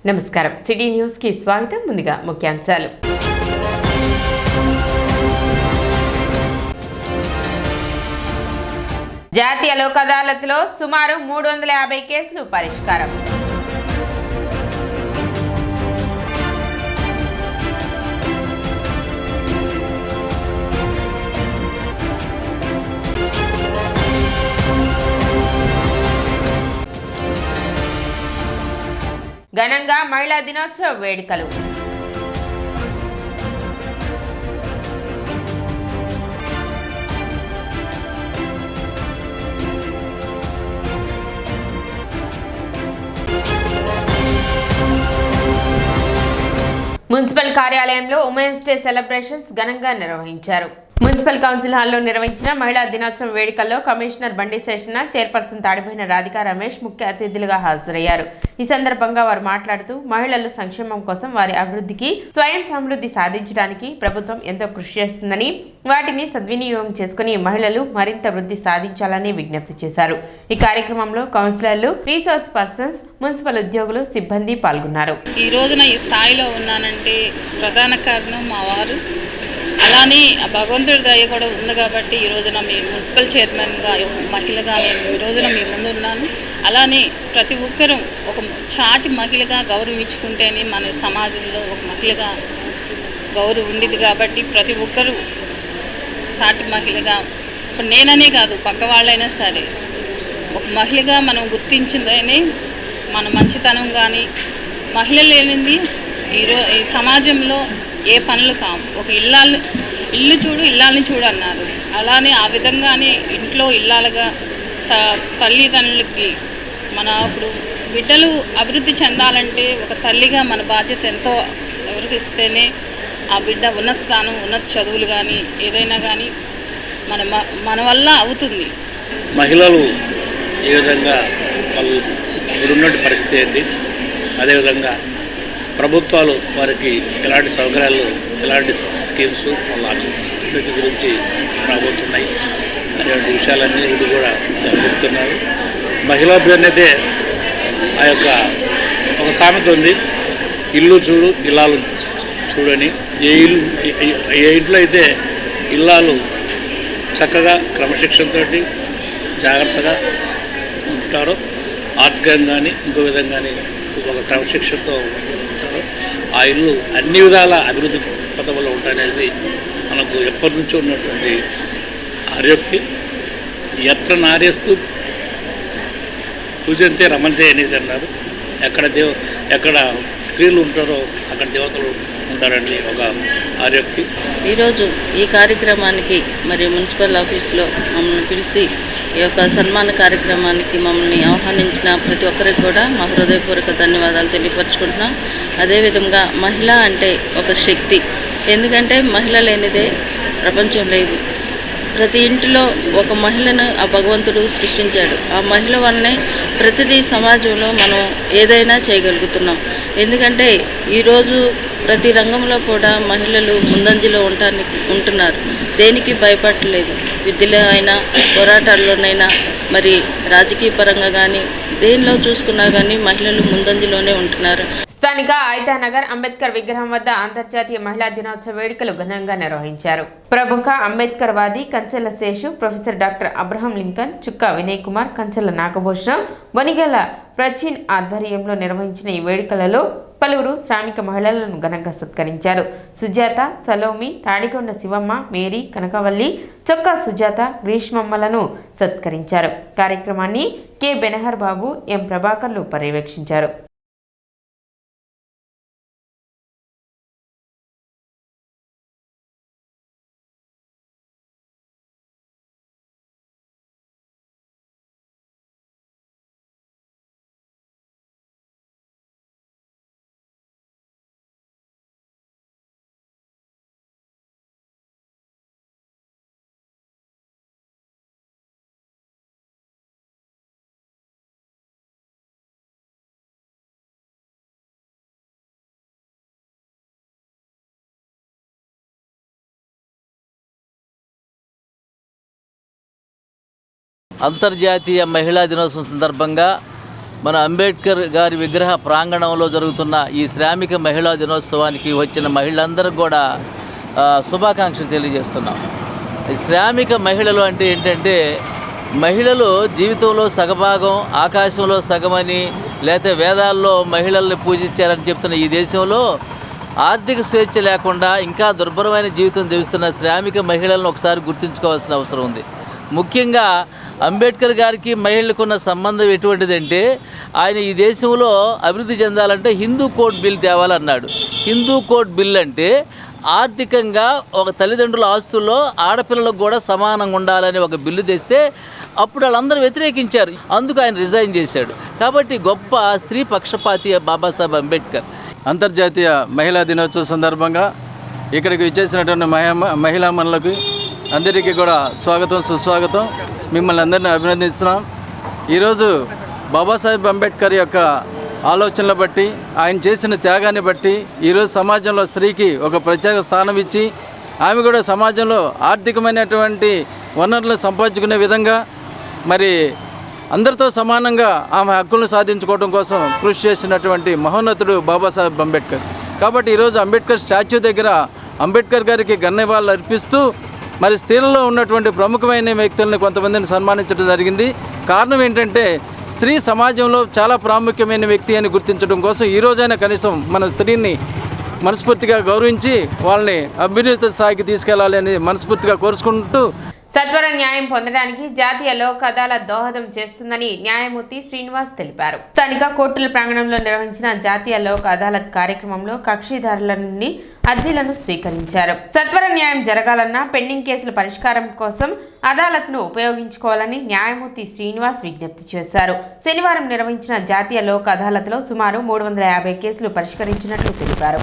నమస్కారం. City news కి స్వాగతం. ముందుగా ముఖ్యాంశాలు. జాతీయ లోక్ అదాలత్లో సుమారు 350 కేసులు పరిష్కారం. ఘనంగా మహిళా దినోత్సవ వేడుకలు. మున్సిపల్ కార్యాలయంలో ఉమెన్స్ డే సెలబ్రేషన్స్ ఘనంగా నిర్వహించారు. మున్సిపల్ కౌన్సిల్ హాల్లో నిర్వహించిన మహిళా దినోత్సవ వేడుకల్లో కమిషనర్ బండి శేషన్న, చైర్పర్సన్ తాడిపోయిన రాధికా రమేష్ ముఖ్య అతిథులుగా హాజరయ్యారు. ఈ సందర్భంగా వారు మాట్లాడుతూ మహిళల సంక్షేమం కోసం, వారి అభివృద్ధికి, స్వయం సమృద్ధి సాధించడానికి ప్రభుత్వం ఎంతో కృషి చేస్తుందని, వాటిని సద్వినియోగం చేసుకుని మహిళలు మరింత వృద్ధి సాధించాలని విజ్ఞప్తి చేశారు. ఈ కార్యక్రమంలో కౌన్సిలర్లు, రీసోర్స్ పర్సన్స్, మున్సిపల్ ఉద్యోగులు, సిబ్బంది పాల్గొన్నారు. ఈ రోజున ఈ స్థాయిలో ఉన్నానంటే ప్రధాన కారణం మా వారు. అలానే భగవంతుడి దయ కూడా ఉంది కాబట్టి ఈ రోజున మీ మున్సిపల్ చైర్మన్గా మహిళగా నేను ఈ రోజున మీ ముందు ఉన్నాను. అలానే ప్రతి ఒక్కరూ ఒక చాటి మహిళగా గౌరవించుకుంటేనే మన సమాజంలో ఒక మహిళగా గౌరవం ఉండేది. కాబట్టి ప్రతి ఒక్కరూ చాటి మహిళగా, ఇప్పుడు నేననే కాదు పక్క వాళ్ళైనా సరే, ఒక మహిళగా మనం గుర్తించిందనే మన మంచితనం. కానీ మహిళ లేనిది ఈ సమాజంలో ఏ పనులు కావు. ఒక ఇల్లు చూడు ఇల్లాలని చూడు అన్నారు. అలానే ఆ విధంగానే ఇంట్లో ఇల్లాలుగా తల్లిదండ్రులకి మన ఇప్పుడు బిడ్డలు అభివృద్ధి చెందాలంటే ఒక తల్లిగా మన బాధ్యత ఎంతో ఎవరికి ఇస్తేనే ఆ బిడ్డ ఉన్నత స్థానం, ఉన్నత చదువులు కానీ ఏదైనా కానీ మన వల్ల అవుతుంది. మహిళలు ఏ విధంగా వాళ్ళు ఇప్పుడున్నటువంటి పరిస్థితి ఏంటి, అదేవిధంగా ప్రభుత్వాలు వారికి ఎలాంటి సౌకర్యాలు, ఎలాంటి స్కీమ్స్ వాళ్ళ అభివృద్ధి గురించి రాబోతున్నాయి అనేటువంటి విషయాలన్నీ కూడా గమనిస్తున్నారు. మహిళాభివృద్ధి ఆ యొక్క ఒక సామెత ఉంది, ఇల్లు చూడు ఇల్లాలు చూడని. ఏ ఇంట్లో అయితే ఇల్లాలు చక్కగా క్రమశిక్షణతో జాగ్రత్తగా ఉంటారో, ఆర్థికంగా కానీ ఇంకో విధంగా కానీ ఒక క్రమశిక్షణతో ఉంటారో, ఆ ఇల్లు అన్ని విధాల అభివృద్ధి పథంలో ఉంటాయనేసి మనకు ఎప్పటి నుంచో ఉన్నటువంటి ఆర్యోక్తి. ఎత్ర నార్యస్తు పూజంతే రమంతే అనేసి అన్నారు. ఎక్కడ స్త్రీలు ఉంటారో అక్కడ దేవతలు ఉంటారని ఒక ఆర్యోక్తి. ఈరోజు ఈ కార్యక్రమానికి మరి మున్సిపల్ ఆఫీస్లో మమ్మల్ని పిలిచి ఈ యొక్క సన్మాన కార్యక్రమానికి మమ్మల్ని ఆహ్వానించిన ప్రతి ఒక్కరికి కూడా మా హృదయపూర్వక ధన్యవాదాలు తెలియపరుచుకుంటున్నాం. అదేవిధంగా మహిళ అంటే ఒక శక్తి. ఎందుకంటే మహిళ లేనిదే ప్రపంచం లేదు. ప్రతి ఇంటిలో ఒక మహిళను ఆ భగవంతుడు సృష్టించాడు. ఆ మహిళ వల్లనే ప్రతిదీ సమాజంలో మనం ఏదైనా చేయగలుగుతున్నాం. ఎందుకంటే ఈరోజు ప్రతి రంగంలో కూడా మహిళలు ముందంజలో ఉంటున్నారు. దేనికి భయపడలేదు. విద్యలో అయినా, పోరాటాల్లోనైనా, మరి రాజకీయ పరంగా కానీ దేనిలో చూసుకున్నా కానీ మహిళలు ముందంజలోనే ఉంటున్నారు. స్థానిక ఐతానగర్ అంబేద్కర్ విగ్రహం వద్ద అంతర్జాతీయ మహిళా దినోత్సవ వేడుకలు ఘనంగా నిర్వహించారు. ప్రముఖ అంబేద్కర్ వాది Kanchela Seshu, professor doctor Abraham Lincoln, Chukka Vinay Kumar, Kanchela Nagabhushanam, Vanigala Prachin ఆధ్వర్యంలో నిర్వహించిన ఈ వేడుకలలో పలువురు శ్రామిక మహిళలను ఘనంగా సత్కరించారు. సుజాత, సలోమి, తాడికొండ శివమ్మ, మేరీ, కనకవల్లి, చొక్కా సుజాత, గ్రీష్మమ్మలను సత్కరించారు. కార్యక్రమాన్ని కె బెనహర్ బాబు, ఎం ప్రభాకర్లు పర్యవేక్షించారు. అంతర్జాతీయ మహిళా దినోత్సవం సందర్భంగా మన అంబేద్కర్ గారి విగ్రహ ప్రాంగణంలో జరుగుతున్న ఈ శ్రామిక మహిళా దినోత్సవానికి వచ్చిన మహిళలందరికీ కూడా శుభాకాంక్షలు తెలియజేస్తున్నాం. శ్రామిక మహిళలు అంటే ఏంటంటే మహిళలు జీవితంలో సగభాగం ఆకాశంలో సగమని లేకపోతే వేదాల్లో మహిళల్ని పూజించారని చెప్తున్న ఈ దేశంలో ఆర్థిక స్వేచ్ఛ లేకుండా ఇంకా దుర్భరమైన జీవితం జీవిస్తున్న శ్రామిక మహిళలను ఒకసారి గుర్తుంచుకోవాల్సిన అవసరం ఉంది. ముఖ్యంగా అంబేద్కర్ గారికి మహిళలకున్న సంబంధం ఎటువంటిదంటే ఆయన ఈ దేశంలో అభివృద్ధి చెందాలంటే హిందూ కోడ్ బిల్ తేవాలన్నాడు. హిందూ కోడ్ బిల్ అంటే ఆర్థికంగా ఒక తల్లిదండ్రుల ఆస్తుల్లో ఆడపిల్లలకు కూడా సమానంగా ఉండాలని ఒక బిల్లు తెస్తే అప్పుడు వాళ్ళందరూ వ్యతిరేకించారు. అందుకు ఆయన రిజైన్ చేశాడు. కాబట్టి గొప్ప స్త్రీ పక్షపాతి బాబాసాహెబ్ అంబేద్కర్. అంతర్జాతీయ మహిళా దినోత్సవం సందర్భంగా ఇక్కడికి విచ్చేసినటువంటి మహిళా మనులకు అందరికీ కూడా స్వాగతం సుస్వాగతం. మిమ్మల్ని అందరినీ అభినందిస్తున్నాం. ఈరోజు బాబాసాహెబ్ అంబేద్కర్ యొక్క ఆలోచనలు బట్టి ఆయన చేసిన త్యాగాన్ని బట్టి ఈరోజు సమాజంలో స్త్రీకి ఒక ప్రత్యేక స్థానం ఇచ్చి ఆమె కూడా సమాజంలో ఆర్థికమైనటువంటి వనరులను సంపాదించుకునే విధంగా మరి అందరితో సమానంగా ఆమె హక్కులను సాధించుకోవడం కోసం కృషి చేసినటువంటి మహోన్నతుడు బాబాసాహెబ్ అంబేద్కర్. కాబట్టి ఈరోజు అంబేద్కర్ స్టాచ్యూ దగ్గర అంబేద్కర్ గారికి ఘననివాళులు అర్పిస్తూ మరి స్త్రీలలో ఉన్నటువంటి ప్రముఖమైన వ్యక్తులను కొంతమందిని సన్మానించడం జరిగింది. కారణం ఏంటంటే స్త్రీ సమాజంలో చాలా ప్రాముఖ్యమైన వ్యక్తి అని గుర్తించడం కోసం ఈరోజైనా కనీసం మన స్త్రీని మనస్ఫూర్తిగా గౌరవించి వాళ్ళని అభ్యున్నత స్థాయికి తీసుకెళ్లాలి అని మనస్ఫూర్తిగా కోరుకుంటూ సత్వర న్యాయం పొందడానికి జాతీయ లోక్ అదాలత్ దోహదం చేస్తుందని న్యాయమూర్తి శ్రీనివాస్ తెలిపారు. స్థానిక కోర్టుల ప్రాంగణంలో నిర్వహించిన జాతీయ లోక్ అదాలత్ కార్యక్రమంలో కక్షిదారుల నుండి అర్జీలను స్వీకరించారు. సత్వర న్యాయం జరగాలన్నా పెండింగ్ కేసుల పరిష్కారం కోసం అదాలత్ను ఉపయోగించుకోవాలని న్యాయమూర్తి శ్రీనివాస్ విజ్ఞప్తి చేశారు. శనివారం నిర్వహించిన జాతీయ లోక్ అదాలత్లో సుమారు 350 కేసులు పరిష్కరించినట్లు తెలిపారు.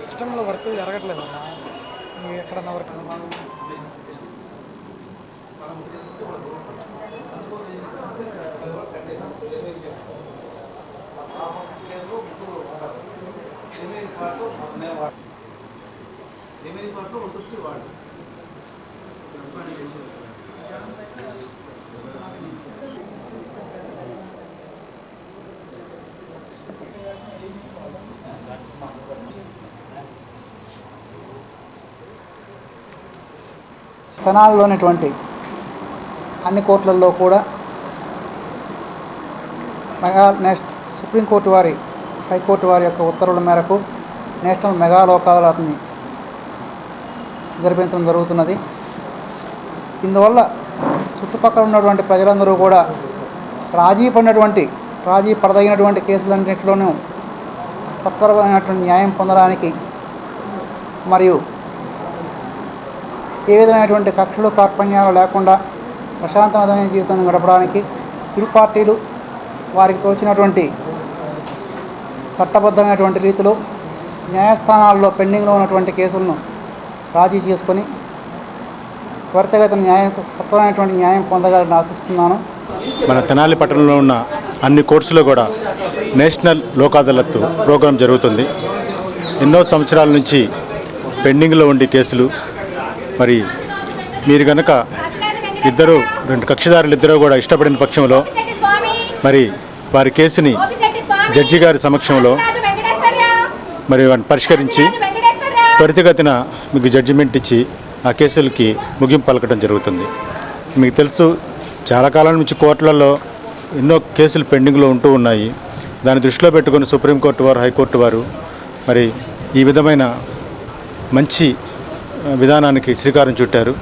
సిస్టంలో వర్క్ జరగట్లేదు ఎక్కడన్నా వర్క్ తెనాలిలోనిటువంటి అన్ని కోర్టులలో కూడా సుప్రీంకోర్టు వారి హైకోర్టు వారి యొక్క ఉత్తర్వుల మేరకు నేషనల్ మెగా లోక్ అదాలత్ని జరిపించడం జరుగుతున్నది. ఇందువల్ల చుట్టుపక్కల ఉన్నటువంటి ప్రజలందరూ కూడా రాజీ పడదగినటువంటి కేసులన్నింటిలోనూ సత్వరమైనటువంటి న్యాయం పొందడానికి మరియు ఏ విధమైనటువంటి కక్షలు కార్పణ్యాలు లేకుండా ప్రశాంతమైన జీవితాన్ని గడపడానికి ఇరు పార్టీలు వారికి తోచినటువంటి చట్టబద్ధమైనటువంటి రీతిలో న్యాయస్థానాల్లో పెండింగ్లో ఉన్నటువంటి కేసులను రాజీ చేసుకొని త్వరితగతిన సత్వరమైనటువంటి న్యాయం పొందగలని ఆశిస్తున్నాను. మన తెనాలి పట్టణంలో ఉన్న అన్ని కోర్సులో కూడా నేషనల్ లోక్ అదాలత్ ప్రోగ్రాం జరుగుతుంది. ఎన్నో సంవత్సరాల నుంచి పెండింగ్లో ఉండే కేసులు మరి మీరు కనుక రెండు కక్షిదారులు ఇద్దరు కూడా ఇష్టపడిన పక్షంలో మరి వారి కేసుని జడ్జి గారి సమక్షంలో మరి వాటిని పరిష్కరించి త్వరితగతిన మీకు జడ్జిమెంట్ ఇచ్చి ఆ కేసులకి ముగింపు పలకడం జరుగుతుంది. మీకు తెలుసు చాలా కాలం నుంచి కోర్టులలో ఎన్నో కేసులు పెండింగ్లో ఉంటూ ఉన్నాయి. దాన్ని దృష్టిలో పెట్టుకుని సుప్రీంకోర్టు వారు హైకోర్టు వారు మరి ఈ విధమైన మంచి విధానానికి శ్రీకారం చుట్టారు.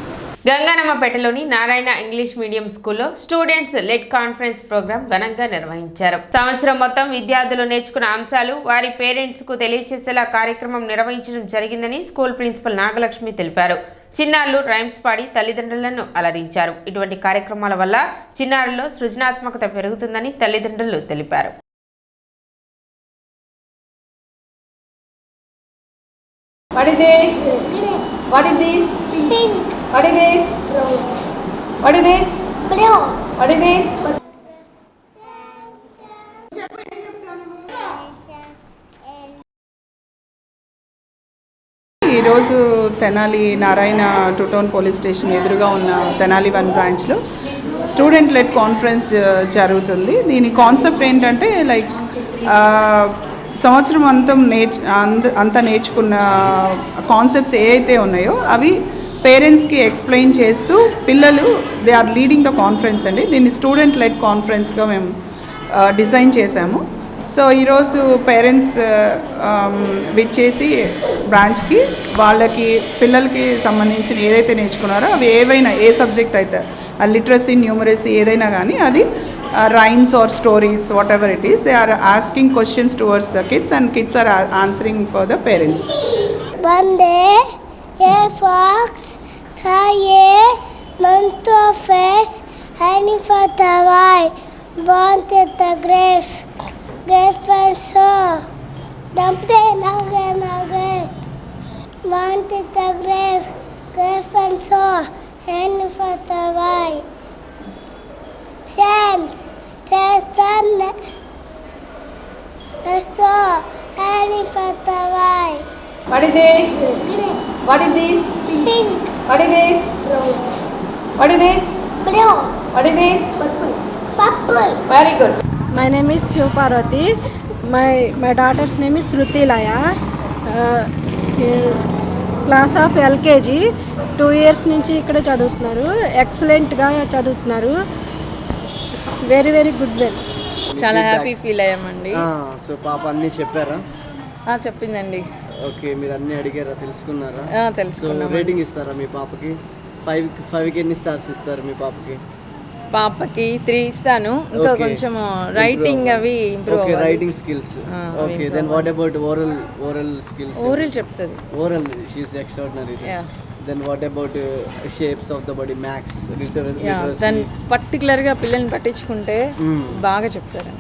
గంగానమ్మపేటలోని నారాయణ ఇంగ్లీష్ మీడియం స్కూల్లో స్టూడెంట్స్ లెడ్ కాన్ఫరెన్స్ ప్రోగ్రాం ఘనంగా నిర్వహించారు. సంవత్సరం మొత్తం విద్యార్థులు నేర్చుకున్న అంశాలు వారి పేరెంట్స్ కు తెలియజేసేలా కార్యక్రమం నిర్వహించడం జరిగిందని స్కూల్ ప్రిన్సిపల్ నాగలక్ష్మి తెలిపారు. చిన్నారులు రైమ్స్ పాడి తల్లిదండ్రులను అలరించారు. ఇటువంటి కార్యక్రమాల వల్ల చిన్నారుల్లో సృజనాత్మకత పెరుగుతుందని తల్లిదండ్రులు తెలిపారు. What is this? What is this? Pink. What is this? What is this? Blue. What is this? ఈరోజు Tenali Narayana two town police station ఎదురుగా ఉన్న తెనాలి 1 బ్రాంచ్లో స్టూడెంట్ లెడ్ కాన్ఫరెన్స్ జరుగుతుంది. దీని కాన్సెప్ట్ ఏంటంటే లైక్ సంవత్సరం అంతా నేర్చుకున్న కాన్సెప్ట్స్ ఏవైతే ఉన్నాయో అవి పేరెంట్స్కి ఎక్స్ప్లెయిన్ చేస్తూ పిల్లలు they are leading the conference అండి. దీన్ని స్టూడెంట్ లెడ్ కాన్ఫరెన్స్గా మేము డిజైన్ చేశాము. సో ఈరోజు పేరెంట్స్ విచ్చేసి బ్రాంచ్కి వాళ్ళకి పిల్లలకి సంబంధించిన ఏదైతే నేర్చుకున్నారో అవి ఏవైనా ఏ సబ్జెక్ట్ అయితే లిటరసీ న్యూమరసీ ఏదైనా కానీ అది rhymes or stories whatever it is they are asking questions towards the kids and kids are answering for the parents. One day, a fox saw a monster face hanging for the wall, wanted the grave and saw, dumped it again, wanted the grave and saw, hanging for the wall. Sand, the sun, saw, hanging for the wall. What is this? What is this? Pink. What is this? Brown. What is this? Blue. What is this? Purple. Purple. Very good. My name is Shiv Parvati. My daughter's name is Shruti Laya. Class of LKG. 2 years నుంచి ఇక్కడ చదువుతున్నారు. ఎక్సలెంట్గా చదువుతున్నారు. Very very good well. చాలా happy feel అయ్యామండి. So పాప అన్నీ చెప్పారా? చెప్పిందండి. ఓకే, మీరు అన్నీ అడిగారా, తెలుసుకున్నారా? తెలుసుకున్నాం. రేటింగ్ ఇస్తారా మీ పాపకి? 5కి ఎన్ని స్టార్స్ ఇస్తారు మీ పాపకి? పాపకి 3 ఇస్తాను. ఇంకా కొంచెం రైటింగ్ అవి improve okay, writing skills. Okay, then what about oral skills? Oral చెప్తుంది. Oral she is extraordinary. Then what about shapes of the body, maths, literacy? దాన్ని పర్టికులర్గా పిల్లల్ని పట్టించుకుంటే బాగా చెప్తారు.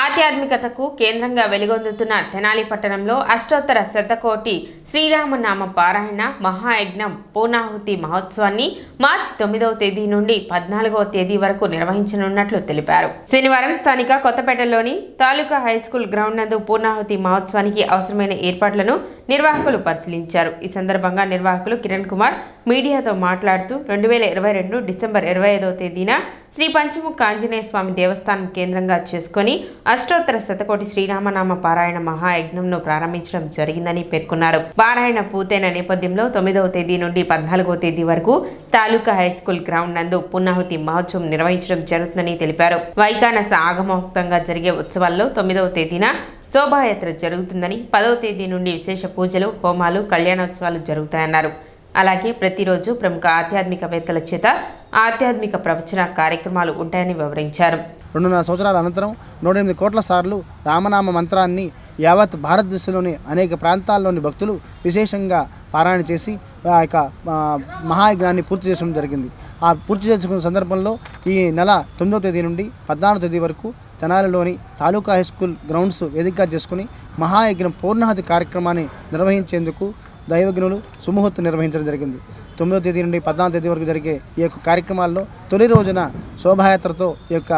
ఆధ్యాత్మికతకు కేంద్రంగా వెలుగొందుతున్న తెనాలి పట్టణంలో అష్టోత్తర శతకోటి శ్రీరామనామ పారాయణ మహాయజ్ఞం పూర్ణాహుతి మహోత్సవాన్ని మార్చి 9వ తేదీ నుండి 14వ తేదీ వరకు నిర్వహించనున్నట్లు తెలిపారు. శనివారం స్థానిక కొత్తపేటలోని తాలూకా హైస్కూల్ గ్రౌండ్ నందు పూర్ణాహుతి మహోత్సవానికి అవసరమైన ఏర్పాట్లను నిర్వాహకులు పరిశీలించారు. ఈ సందర్భంగా నిర్వాహకులు కిరణ్ కుమార్ మీడియాతో మాట్లాడుతూ 2022 డిసెంబర్ 25వ తేదీన శ్రీ పంచముఖ ఆంజనేయ స్వామి దేవస్థానం కేంద్రంగా చేసుకుని అష్టోత్తర శతకోటి శ్రీరామనామ పారాయణ మహాయజ్ఞంను ప్రారంభించడం జరిగిందని పేర్కొన్నారు. పారాయణ పూర్తయిన నేపథ్యంలో 9వ తేదీ నుండి 14వ తేదీ వరకు తాలూకా హైస్కూల్ గ్రౌండ్ నందు పూర్ణాహుతి మహోత్సవం నిర్వహించడం జరుగుతుందని తెలిపారు. వైకానస ఆగమోక్తంగా జరిగే ఉత్సవాల్లో 9వ తేదీన శోభాయాత్ర జరుగుతుందని, 10వ తేదీ నుండి విశేష పూజలు, హోమాలు, కళ్యాణోత్సవాలు జరుగుతాయన్నారు. అలాగే ప్రతిరోజు ప్రముఖ ఆధ్యాత్మికవేత్తల చేత ఆధ్యాత్మిక ప్రవచన కార్యక్రమాలు ఉంటాయని వివరించారు. 2.5 సంవత్సరాల అనంతరం 108 కోట్ల సార్లు రామనామ మంత్రాన్ని యావత్ భారతదేశంలోని అనేక ప్రాంతాల్లోని భక్తులు విశేషంగా పారాయణ చేసి ఆ యొక్క మహాయజ్ఞాన్ని పూర్తి చేయడం జరిగింది. ఆ పూర్తి చేసుకున్న సందర్భంలో ఈ నెల 9వ తేదీ నుండి 14వ తేదీ వరకు తెనాలిలోని తాలూకా హై స్కూల్ గ్రౌండ్స్ వేదికగా చేసుకుని మహాయజ్ఞం పూర్ణాహుతి కార్యక్రమాన్ని నిర్వహించేందుకు దైవజ్ఞులు సుముహూర్తం నిర్వహించడం జరిగింది. 9వ తేదీ నుండి 14వ తేదీ వరకు జరిగే ఈ యొక్క కార్యక్రమాల్లో తొలి రోజున శోభాయాత్రతో ఈ యొక్క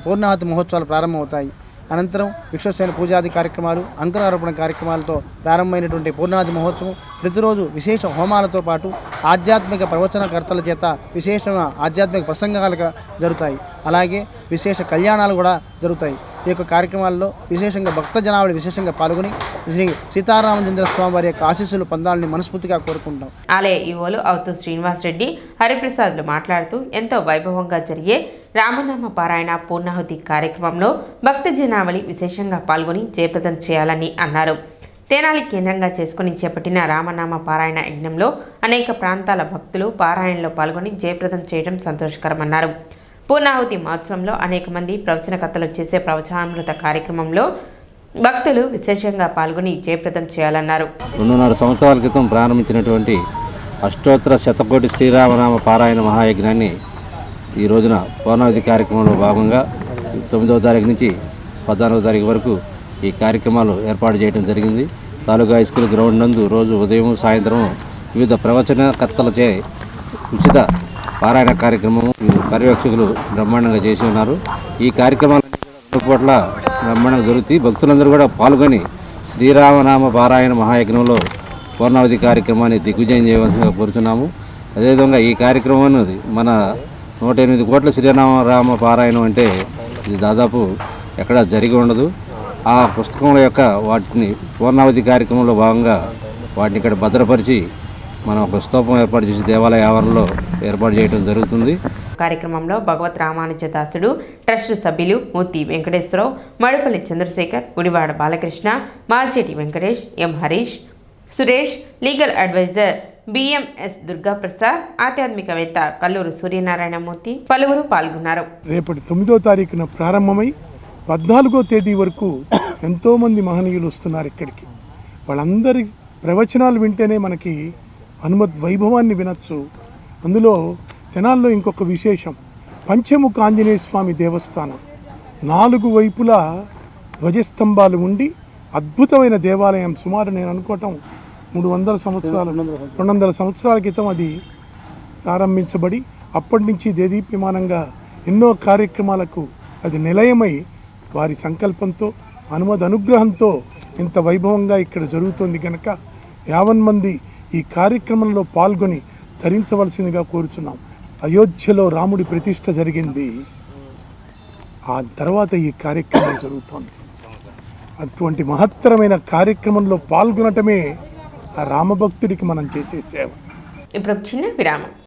పూర్ణాహుతి మహోత్సవాలు ప్రారంభమవుతాయి. అనంతరం విశ్వసేన పూజాది కార్యక్రమాలు, అంకురారోపణ కార్యక్రమాలతో ప్రారంభమైనటువంటి పూర్ణాహుతి మహోత్సవం ప్రతిరోజు విశేష హోమాలతో పాటు ఆధ్యాత్మిక ప్రవచనకర్తల చేత విశేష ఆధ్యాత్మిక ప్రసంగాలుగా జరుగుతాయి. అలాగే విశేష కళ్యాణాలు కూడా జరుగుతాయి. ఈ యొక్క కార్యక్రమాల్లో విశేషంగా భక్త జనాభా విశేషంగా పాల్గొని శ్రీ సీతారామచంద్ర స్వామి వారి యొక్క ఆశీస్సులు పొందాలని మనస్ఫూర్తిగా కోరుకుంటాం. ఆలయ ఈవోలు అవుతూ శ్రీనివాస్ రెడ్డి, హరిప్రసాద్లు మాట్లాడుతూ ఎంతో వైభవంగా జరిగే రామనామ పారాయణ పూర్ణాహుతి కార్యక్రమంలో భక్త జనావళి విశేషంగా పాల్గొని జయప్రదం చేయాలని అన్నారు. తెనాలి కేంద్రంగా చేసుకుని చేపట్టిన రామనామ పారాయణ యజ్ఞంలో అనేక ప్రాంతాల భక్తులు పారాయణలో పాల్గొని జయప్రదం చేయడం సంతోషకరమన్నారు. పూర్ణాహుతి మహోత్సవంలో అనేక మంది ప్రవచనకర్తలు చేసే ప్రవచనామృత కార్యక్రమంలో భక్తులు విశేషంగా పాల్గొని జయప్రదం చేయాలన్నారు. 2.5 సంవత్సరాల క్రితం ప్రారంభించినటువంటి అష్టోత్తర శతకోటి శ్రీరామనామ పారాయణ మహాయజ్ఞాన్ని ఈ రోజున పూర్ణాహుతి కార్యక్రమంలో భాగంగా 9వ తారీఖు నుంచి 14వ తారీఖు వరకు ఈ కార్యక్రమాలు ఏర్పాటు చేయడం జరిగింది. తాలూకా హై స్కూల్ గ్రౌండ్ నందు రోజు ఉదయం, సాయంత్రం వివిధ ప్రవచనకర్తలచే ఉచిత పారాయణ కార్యక్రమం పర్యవేక్షకులు బ్రహ్మాండంగా చేసి ఉన్నారు. ఈ కార్యక్రమాలన్నీ కూడా 2 పూట్ల బ్రహ్మాండంగా జరుగుతాయి. భక్తులందరూ కూడా పాల్గొని శ్రీరామనామ పారాయణ మహాయజ్ఞంలో పూర్ణావతి కార్యక్రమాన్ని దిగ్విజయం చేయవలసిందిగా కోరుతున్నాము. అదేవిధంగా ఈ కార్యక్రమాన్ని మన 108 కోట్ల శ్రీరామ పారాయణం అంటే ఇది దాదాపు ఎక్కడ జరిగి ఉండదు. ఆ పుస్తకంలో యొక్క వాటిని పూర్ణావతి కార్యక్రమంలో భాగంగా వాటిని ఇక్కడ భద్రపరిచి మనం ఒక స్తూపం ఏర్పాటు చేసి దేవాలయ ఆవరణలో ఏర్పాటు చేయడం జరుగుతుంది. కార్యక్రమంలో భగవత్ రామానుజదాసుడు ట్రస్ట్ సభ్యులు Murthy Venkateswararao, Madupalli Chandrasekhar, Gudivada Balakrishna, Marcheti Venkatesh, M Harish, Suresh, legal advisor BMS Durgaprasad, ఆధ్యాత్మికవేత్త కల్లూరు సూర్యనారాయణమూర్తి పలువురు పాల్గొన్నారు. రేపటి 9వ తారీఖున ప్రారంభమై 14వ తేదీ వరకు ఎంతోమంది మహనీయులు వస్తున్నారు ఇక్కడికి. వాళ్ళందరి ప్రవచనాలు వింటేనే మనకి హనుమత్ వైభవాన్ని వినొచ్చు. అందులో తెనాల్లో ఇంకొక విశేషం, పంచముఖ ఆంజనేయ స్వామి దేవస్థానం 4 వైపులా ధ్వజస్తంభాలు ఉండి అద్భుతమైన దేవాలయం. సుమారు నేను అనుకోవటం 200 సంవత్సరాల క్రితం అది ప్రారంభించబడి అప్పటి నుంచి దేదీప్యమానంగా ఎన్నో కార్యక్రమాలకు అది నిలయమై వారి సంకల్పంతో హనుమద్ అనుగ్రహంతో ఇంత వైభవంగా ఇక్కడ జరుగుతుంది కనుక 50 మంది ఈ కార్యక్రమంలో పాల్గొని ధరించవలసిందిగా కోరుచున్నాం. అయోధ్యలో రాముడి ప్రతిష్ఠ జరిగింది, ఆ తర్వాత ఈ కార్యక్రమం జరుగుతోంది. అటువంటి మహత్తరమైన కార్యక్రమంలో పాల్గొనటమే ఆ రామభక్తుడికి మనం చేసే సేవ. ఇప్పుడు చిన్న విరామం.